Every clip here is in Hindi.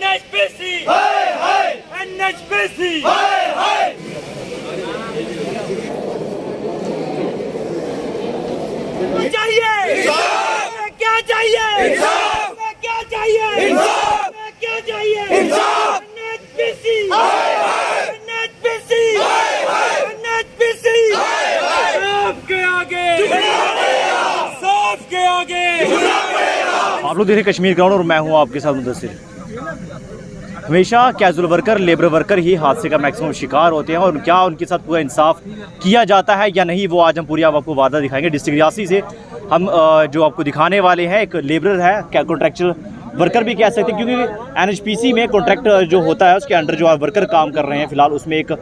एनएचपीसी एनएचपीसी चाहिए क्या चाहिए क्या चाहिए क्या चाहिए एनएचपीसी एनएचपीसी एनएचपीसी सबके आगे सबके आगे। आप लोग देख रहे हैं कश्मीर ग्राउंड और मैं हूं आपके साथ मुदस्सिर। हमेशा कैजुअल वर्कर, लेबर वर्कर ही हादसे का मैक्सिमम शिकार होते हैं और क्या उनके साथ पूरा इंसाफ किया जाता है या नहीं, वो आज हम पूरी आपको वादा दिखाएंगे। डिस्ट्रिक्ट रियासी से हम जो आपको दिखाने वाले हैं, एक लेबर है, क्या कॉन्ट्रैक्चुअल वर्कर भी कह सकते हैं, क्योंकि एनएचपीसी में कॉन्ट्रैक्ट जो होता है उसके अंडर जो आप वर्कर काम कर रहे हैं फिलहाल, उसमें एक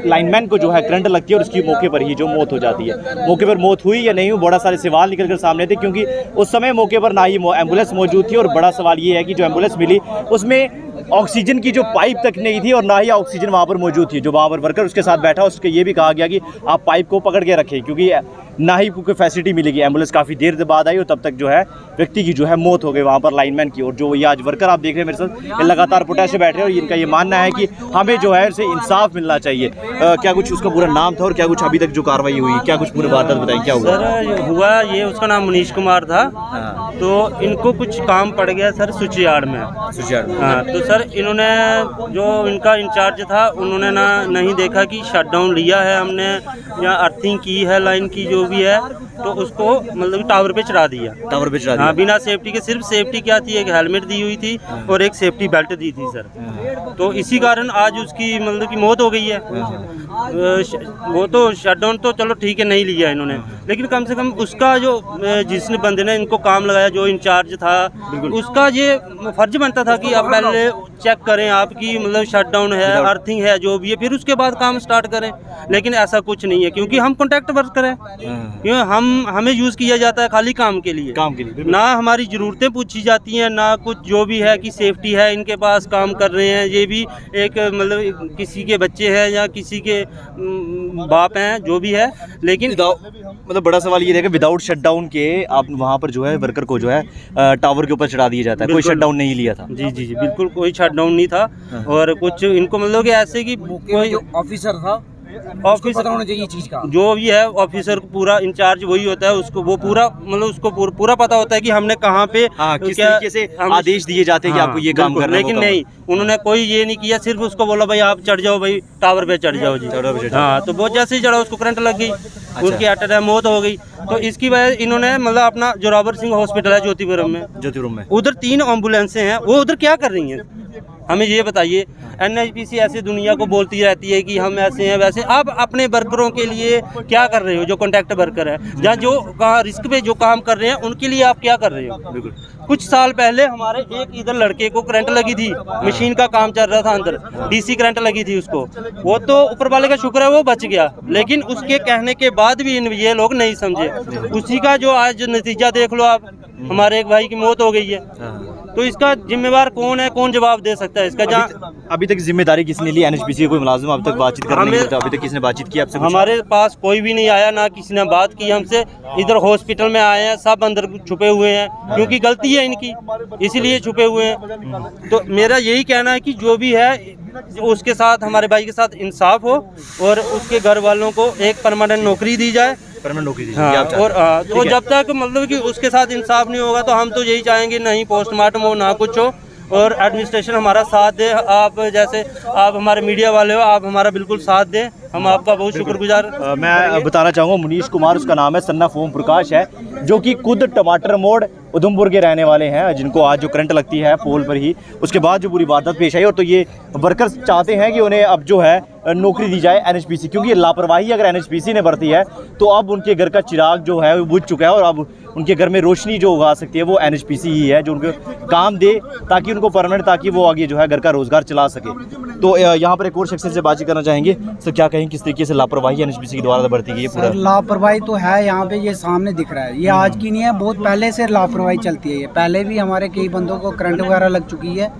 लाइनमैन को जो है करंट लगती है और उसकी मौके पर ही जो मौत हो जाती है। मौके पर मौत हुई या नहीं हुई, बड़ा सारे सवाल निकल कर सामने थे, क्योंकि उस समय मौके पर ना ही एम्बुलेंस मौजूद थी और बड़ा सवाल ये है कि जो एम्बुलेंस मिली उसमें ऑक्सीजन की जो पाइप तक नहीं थी और ना ही ऑक्सीजन वहाँ पर मौजूद थी। जो वहाँ पर वर्कर उसके साथ बैठा उसके ये भी कहा गया कि आप पाइप को पकड़ के रखें, क्योंकि ना ही कोई फैसिलिटी मिलेगी। एम्बुलेंस काफ़ी देर बाद आई और तब तक जो है व्यक्ति की जो है मौत हो गई वहाँ पर लाइनमैन की। और जो ये आज वर्कर आप देख रहे हैं मेरे साथ, ये लगातार प्रोटेस्ट बैठ रहे हैं और इनका ये मानना है कि हमें जो है उसे इंसाफ मिलना चाहिए। क्या कुछ उसका पूरा नाम था और क्या कुछ अभी तक जो कार्रवाई हुई, क्या कुछ पूरी बात बताएं क्या हुआ? सर हुआ ये, उसका नाम मनीष कुमार था। तो इनको कुछ काम पड़ गया सर सुचियाड़ में। हाँ, तो सर इन्होंने जो इनका इंचार्ज था उन्होंने नहीं देखा कि शटडाउन लिया है हमने या अर्थिंग की है लाइन की जो भी है, तो उसको मतलब टावर पे चढ़ा दिया। टावर पे चढ़ा दिया? हाँ, बिना सेफ्टी के। सिर्फ सेफ्टी क्या थी, एक हेलमेट दी हुई थी और एक सेफ्टी बेल्ट दी थी सर। तो इसी कारण आज उसकी मतलब की मौत हो गई है। वो तो शटडाउन तो चलो ठीक है नहीं लिया इन्होंने, लेकिन कम से कम उसका जो जिसने बंदे ने इनको काम लगाया, जो इंचार्ज था, उसका ये फर्ज बनता था कि आप पहले चेक करें आपकी मतलब शटडाउन है, अर्थिंग है, जो भी है, फिर उसके बाद काम स्टार्ट करें। लेकिन ऐसा कुछ नहीं है, क्योंकि हम कॉन्ट्रैक्ट वर्कर हैं, क्योंकि हमें यूज़ किया जाता है खाली काम के लिए, ना हमारी ज़रूरतें पूछी जाती हैं, ना कुछ जो भी है कि सेफ्टी है इनके पास काम कर रहे हैं। ये भी एक मतलब किसी के बच्चे हैं या किसी के बाप हैं, जो भी है। लेकिन मतलब बड़ा सवाल ये है कि विदाउट शटडाउन के आप वहाँ पर जो है वर्कर को जो है टावर के ऊपर चढ़ा दिया जाता है। कोई शटडाउन नहीं लिया था? जी जी जी, बिल्कुल कोई शटडाउन नहीं था। और कुछ इनको मतलब कि ऐसे कि कोई ऑफिसर था, ऑफिस पता होना चाहिए चीज का, जो भी है ऑफिसर को पूरा इंचार्ज वही होता है, उसको वो पूरा मतलब उसको पूरा पता होता है कि हमने कहाँ पे किस तरीके से आदेश दिए जाते हैं कि आपको ये काम करना है। लेकिन नहीं, उन्होंने कोई ये नहीं किया, सिर्फ उसको बोला भाई आप चढ़ जाओ, भाई टावर पे चढ़ जाओ जी। हाँ, तो वो जैसे ही चढ़ा उसको करंट लग गई, उनकी एट टाइम मौत हो गई। तो इसकी वजह इन्होंने मतलब अपना जोरावर सिंह हॉस्पिटल है ज्योतिपुरम में, उधर 3 एम्बुलेंसें हैं, वो उधर क्या कर रही हैं हमें ये बताइए। एनएचपीसी ऐसे दुनिया को बोलती रहती है कि हम ऐसे हैं वैसे, आप अपने वर्करों के लिए क्या कर रहे हो? जो कॉन्ट्रैक्ट वर्कर है या जो रिस्क पे जो काम कर रहे हैं उनके लिए आप क्या कर रहे हो? बिल्कुल। कुछ साल पहले हमारे एक इधर लड़के को करंट लगी थी, मशीन का काम चल रहा था अंदर, डीसी करंट लगी थी उसको। वो तो ऊपर वाले का शुक्र है वो बच गया, लेकिन उसके कहने के बाद भी ये लोग नहीं समझे। उसी का जो आज नतीजा देख लो आप, हमारे एक भाई की मौत हो गई है। तो इसका जिम्मेवार कौन है, कौन जवाब दे सकता है इसका? अभी तक जिम्मेदारी किसने ली? एनएचपीसी कोई मुलाजिम अब तक बातचीत करने अभी तक किसने बातचीत की आपसे? हमारे पास कोई भी नहीं आया, ना किसी ने बात की हमसे। इधर हॉस्पिटल में आए हैं, सब अंदर छुपे हुए हैं, क्योंकि गलती है इनकी, इसीलिए छुपे हुए हैं। तो मेरा यही कहना है कि जो भी है उसके साथ, हमारे भाई के साथ इंसाफ हो और उसके घर वालों को एक परमानेंट नौकरी दी जाए। हाँ, और जब तक मतलब कि उसके साथ इंसाफ नहीं होगा तो हम तो यही चाहेंगे नहीं पोस्टमार्टम हो ना कुछ हो, और एडमिनिस्ट्रेशन हमारा साथ दे। आप जैसे आप हमारे मीडिया वाले हो, आप हमारा बिल्कुल साथ दें, हम आपका बहुत शुक्रगुजार। मैं बताना चाहूँगा मनीष कुमार उसका नाम है, सन्ना ओम प्रकाश है, जो कि खुद टमाटर मोड़ उधमपुर के रहने वाले हैं, जिनको आज जो करंट लगती है पोल पर ही, उसके बाद जो बुरी वारदात पेश आई। और तो ये वर्कर्स चाहते हैं कि उन्हें अब जो है नौकरी दी जाए एनएचपीसी, क्योंकि ये लापरवाही अगर एनएचपीसी ने बरती है तो अब उनके घर का चिराग जो है वो बुझ चुका है और अब उनके घर में रोशनी जो उगा सकती है वो एनएचपीसी ही है, जो उनको काम दे ताकि उनको परमानेंट, ताकि वो आगे जो है घर का रोजगार चला सके। तो यहाँ पर एक और शख्स से बातचीत करना चाहेंगे। सर क्या कहें, किस तरीके से लापरवाही एनएचपीसी के द्वारा बरती गई है? पूरा लापरवाही तो है, यहाँ पे ये सामने दिख रहा है, ये आज की नहीं है, बहुत पहले से लापरवाही चलती है। ये पहले भी हमारे कई बंदों को करंट वगैरह लग चुकी है,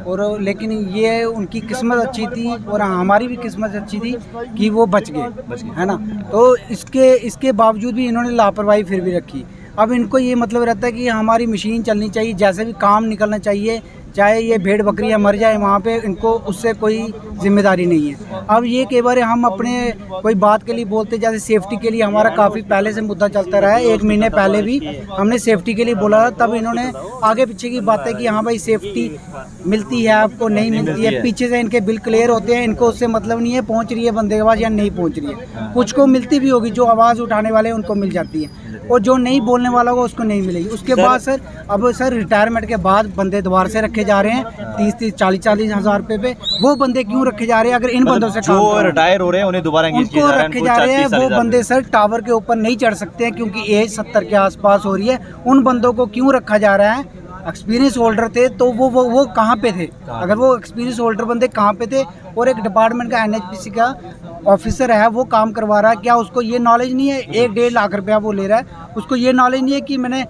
और लेकिन ये उनकी किस्मत अच्छी थी और हमारी भी किस्मत अच्छी थी कि वो बच गए, है ना। तो इसके बावजूद भी इन्होंने लापरवाही फिर भी रखी। अब इनको ये मतलब रहता है कि हमारी मशीन चलनी चाहिए, जैसे भी काम निकलना चाहिए, चाहे ये भेड़ बकरियां मर जाए वहाँ पे, इनको उससे कोई जिम्मेदारी नहीं है। अब ये कई बार हम अपने कोई बात के लिए बोलते, जैसे सेफ्टी के लिए हमारा काफ़ी पहले से मुद्दा चलता रहा है, 1 महीने पहले भी हमने सेफ्टी के लिए बोला था, तब इन्होंने आगे पीछे की बातें की, हाँ भाई सेफ्टी मिलती है आपको, नहीं मिलती है, पीछे से इनके बिल क्लियर होते हैं, इनको उससे मतलब नहीं है पहुँच रही है बंदे के पास या नहीं पहुँच रही है। कुछ को मिलती भी होगी, जो आवाज़ उठाने वाले हैं उनको मिल जाती है, और जो नहीं बोलने वाला होगा उसको नहीं मिलेगी। उसके बाद सर अब सर रिटायरमेंट के बाद बंदे दोबारा से रखे जा रहे हैं 30-30, 40-40 हज़ार रुपए पे। वो बंदे क्यों रखे जा रहे हैं? अगर इन बंदों से काम जो रिटायर हो रहे हैं उन्हें दोबारा एंगेज किया जा रहा है, रखे जा रहे हैं, वो बंदे सर टावर के ऊपर नहीं चढ़ सकते हैं क्योंकि एज 70 के आसपास हो रही है। उन बंदों को क्यों रखा जा रहा है? एक्सपीरियंस होल्डर थे तो वो कहाँ पे थे? अगर वो एक्सपीरियंस होल्डर बंदे कहाँ पे थे? और एक डिपार्टमेंट का NHPC का ऑफिसर है, वो काम करवा रहा है, क्या उसको ये नॉलेज नहीं है? 1-1.5 लाख रुपया वो ले रहा है, उसको ये नॉलेज नहीं है कि मैंने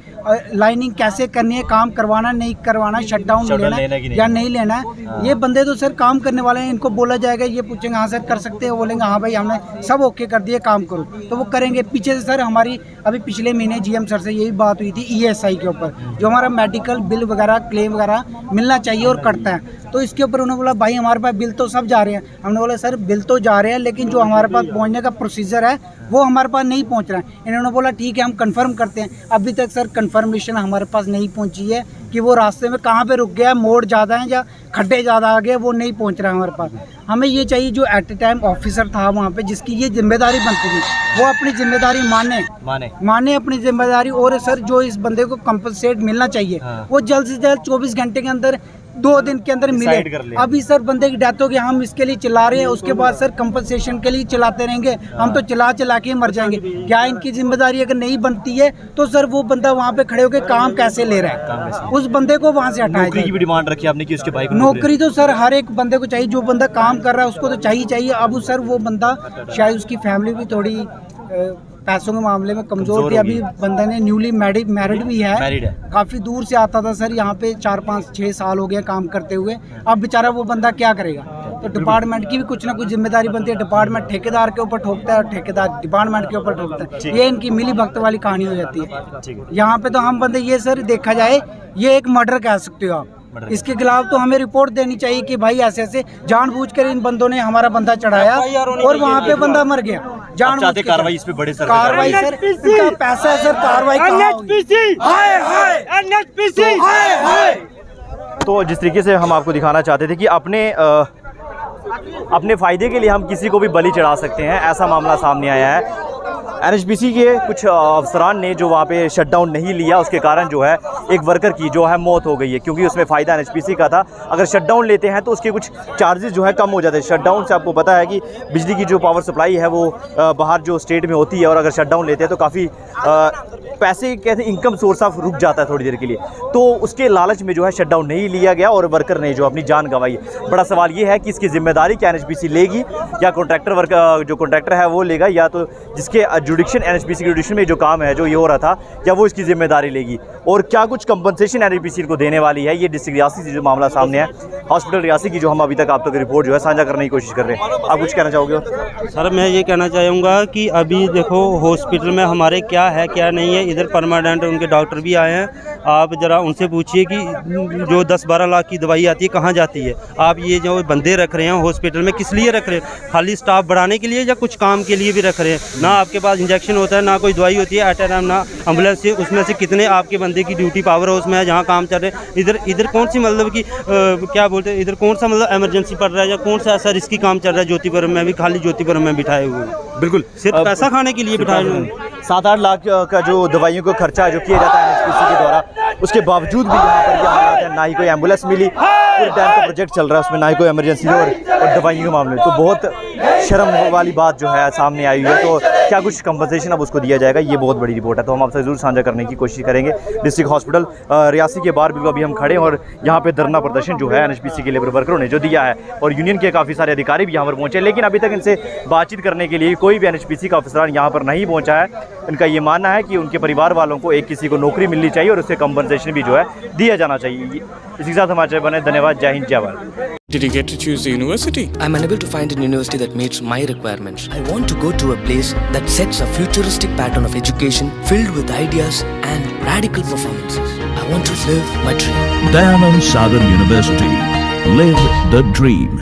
लाइनिंग कैसे करनी है, काम करवाना नहीं करवाना, शटडाउन लेना है या नहीं लेना है। ये बंदे तो सर काम करने वाले हैं, इनको बोला जाएगा, ये पूछेंगे हाँ सर कर सकते हैं, बोलेंगे हाँ भाई हमने सब ओके कर दिए, काम करो, तो वो करेंगे। पीछे से सर हमारी अभी पिछले महीने GM सर से यही बात हुई थी ESI के ऊपर, जो हमारा मेडिकल बिल वगैरह क्लेम वगैरह मिलना चाहिए और कटता है, तो इसके ऊपर उन्होंने बोला भाई हमारे पास बिल तो सब जा रहे हैं। हमने बोला सर बिल तो जा रहे हैं, लेकिन जो हमारे पास पहुंचने का प्रोसीजर है वो हमारे पास नहीं पहुंच रहा है। इन्होंने बोला ठीक है हम कंफर्म करते हैं। अभी तक सर कंफर्मेशन हमारे पास नहीं पहुंची है कि वो रास्ते में कहाँ पे रुक गया, मोड़ ज़्यादा है या खड्डे ज़्यादा आ गए, वो नहीं पहुंच रहा है हमारे पास। हमें ये चाहिए जो एट ए टाइम ऑफिसर था वहाँ पे, जिसकी ये जिम्मेदारी बनती थी, वो अपनी जिम्मेदारी माने अपनी जिम्मेदारी। और सर जो इस बंदे को कंपनसेट मिलना चाहिए वो जल्द से जल्द 24 घंटे के अंदर, 2 दिन के अंदर मिले। अभी सर बंदे की डेथ हो गई, हम इसके लिए चिल्ला रहे हैं, उसके बाद सर कंपनसेशन के लिए चिल्लाते रहेंगे, हम तो चिल्ला के मर जाएंगे। क्या इनकी जिम्मेदारी अगर नहीं बनती है तो सर वो बंदा वहाँ पे खड़े होकर काम कैसे ले रहा है? उस बंदे को वहाँ से हटाया। नौकरी की भी डिमांड रखी आपने कि उसके भाई को नौकरी तो सर हर एक बंदे को चाहिए, जो बंदा काम कर रहा है उसको तो चाहिए। अब सर वो बंदा शायद उसकी फैमिली भी थोड़ी पैसों के मामले में कमजोर थी। अभी बंदे ने न्यूली मैरिड भी है, काफी दूर से आता था सर यहाँ पे, 4-5-6 साल हो गए काम करते हुए। अब बेचारा वो बंदा क्या करेगा? तो डिपार्टमेंट की भी कुछ ना कुछ जिम्मेदारी बनती है। डिपार्टमेंट ठेकेदार के ऊपर ठोकता है और ठेकेदार डिपार्टमेंट के ऊपर ठोकता है। ये इनकी मिली भक्त वाली कहानी हो जाती है। यहाँ पे तो हम बंदे, ये सर देखा जाए ये एक मर्डर कह सकते हो आप, इसके खिलाफ तो हमें रिपोर्ट देनी चाहिए कि भाई ऐसे ऐसे जानबूझकर इन बंदों ने हमारा बंदा चढ़ाया और वहाँ पे बंदा मर गया। जानबूझ कार्रवाई इस पे बड़े सर कार्रवाई सर, इनका पैसा है सर, कार्रवाई तो जिस तरीके से हम आपको दिखाना चाहते थे कि अपने फ़ायदे के लिए हम किसी को भी बलि चढ़ा सकते हैं, ऐसा मामला सामने आया है। NHPC के कुछ अफसरान ने जो वहाँ पे शटडाउन नहीं लिया, उसके कारण जो है एक वर्कर की जो है मौत हो गई है, क्योंकि उसमें फ़ायदा NHPC का था। अगर शटडाउन लेते हैं तो उसके कुछ चार्जेस जो है कम हो जाते हैं। शटडाउन से आपको पता है कि बिजली की जो पावर सप्लाई है वो बाहर जो स्टेट में होती है, और अगर शटडाउन लेते हैं तो काफ़ी पैसे कहते हैं इनकम सोर्स ऑफ रुक जाता है थोड़ी देर के लिए। तो उसके लालच में जो है शटडाउन नहीं लिया गया और वर्कर ने जो अपनी जान गंवाई है। बड़ा सवाल ये है कि इसकी जिम्मेदारी क्या NHPC लेगी, या कॉन्ट्रैक्टर जो कॉन्ट्रैक्टर है वो लेगा, या तो जिसके जुडिक्शन NHPC के जुडिक्शन में जो काम है जो ये हो रहा था, क्या वो इसकी जिम्मेदारी लेगी, और क्या कुछ कंपनसेशन NHPC को देने वाली है। ये डिस्ट्रिक्ट रियासी से जो मामला सामने है, हॉस्पिटल रियासी की, जो हम अभी तक आप तक रिपोर्ट जो है साझा करने की कोशिश कर रहे हैं। आप कुछ कहना चाहोगे? सर मैं ये कहना चाहूँगा कि अभी देखो हॉस्पिटल में हमारे क्या है क्या नहीं है, इधर परमानेंट उनके डॉक्टर भी आए हैं, आप ज़रा उनसे पूछिए कि जो 10-12 लाख की दवाई आती है कहाँ जाती है। आप ये जो बंदे रख रहे हैं हॉस्पिटल में किस लिए रख रहे हैं? खाली स्टाफ बढ़ाने के लिए या कुछ काम के लिए भी रख रहे हैं? ना आपके पास इंजेक्शन होता है, ना कोई दवाई होती है एट ए टाइम, ना एम्बुलेंस से उसमें से कितने आपके बंदे की ड्यूटी पावर है उसमें जहाँ काम चल रहे हैं। इधर कौन सी मतलब कि क्या बोलते हैं, इधर कौन सा मतलब इमरजेंसी पड़ रहा है या कौन सा ऐसा रिस्की काम चल रहा है? ज्योतिपुरम में भी खाली ज्योतिपुरम में बिठाए हुए, बिल्कुल सिर्फ पैसा खाने के लिए बिठाए हुए। 7-8 लाख का जो दवाइयों का खर्चा जो किया जाता है NHPC के द्वारा, उसके बावजूद भी यहाँ पर ये हालात है, ना ही कोई एम्बुलेंस मिली। पूरे डैम का प्रोजेक्ट चल रहा है, उसमें ना ही कोई इमरजेंसी और दवाइयों के मामले में, तो बहुत शर्म वाली बात जो है सामने आई हुई है। तो क्या कुछ कंपनसेशन अब उसको दिया जाएगा, ये बहुत बड़ी रिपोर्ट है, तो हम आपसे ज़रूर साझा करने की कोशिश करेंगे। डिस्ट्रिक्ट हॉस्पिटल रियासी के बाहर बिल्कुल अभी हम खड़े हैं, और यहाँ पे धरना प्रदर्शन जो है NHPC के लेबर वर्करों ने जो दिया है, और यूनियन के काफ़ी सारे अधिकारी भी यहाँ पर पहुँचे, लेकिन अभी तक इनसे बातचीत करने के लिए कोई भी NHPC का अफसरान यहाँ पर नहीं पहुँचा है। इनका ये मानना है कि उनके परिवार वालों को एक किसी को नौकरी मिलनी चाहिए और उसके कंपनसेशन भी जो है दिया जाना चाहिए। इसी के साथ हमारे बने, धन्यवाद, जय हिंद, जय Bharat. Did you get to choose the university? I'm unable to find a university that meets my requirements. I want to go to a place that sets a futuristic pattern of education filled with ideas and radical performances. I want to live my dream. Dayanand Sagar University. Live the dream.